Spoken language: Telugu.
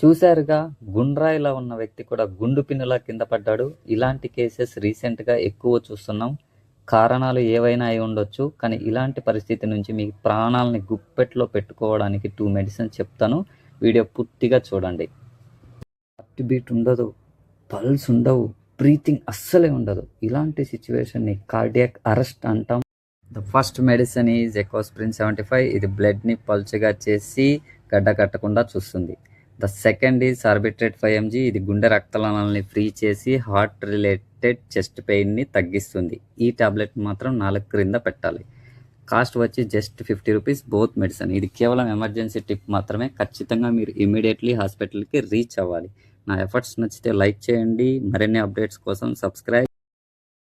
చూశారుగా, గుండ్రాయిలా ఉన్న వ్యక్తి కూడా గుండు పిన్నులా కింద పడ్డాడు. ఇలాంటి కేసెస్ రీసెంట్గా ఎక్కువ చూస్తున్నాం. కారణాలు ఏవైనా అయి ఉండొచ్చు, కానీ ఇలాంటి పరిస్థితి నుంచి మీ ప్రాణాలని గుప్పెట్లో పెట్టుకోవడానికి 2 మెడిసిన్స్ చెప్తాను. వీడియో పూర్తిగా చూడండి. హార్ట్ బీట్ ఉండదు, పల్స్ ఉండవు, బ్రీతింగ్ అస్సలే ఉండదు. ఇలాంటి సిచ్యువేషన్ని కార్డియాక్ అరెస్ట్ అంటాం. The first medicine is Ecosprin 75. ఇది బ్లడ్ని పల్చగా చేసి గడ్డ కట్టకుండా చూస్తుంది. The second is Sorbitrate 5 mg. ఇది గుండె రక్తనాళాలని ఫ్రీ చేసి హార్ట్ రిలేటెడ్ చెస్ట్ పెయిన్ని తగ్గిస్తుంది. ఈ టాబ్లెట్ మాత్రం 4 క్రింద పెట్టాలి. కాస్ట్ వచ్చి జస్ట్ 50 రూపీస్ బోత్ మెడిసిన్. ఇది కేవలం ఎమర్జెన్సీ టిప్ మాత్రమే. ఖచ్చితంగా మీరు ఇమీడియట్లీ హాస్పిటల్కి రీచ్ అవ్వాలి. నా ఎఫర్ట్స్ నచ్చితే లైక్ చేయండి. మరిన్ని అప్డేట్స్ కోసం సబ్స్క్రైబ్.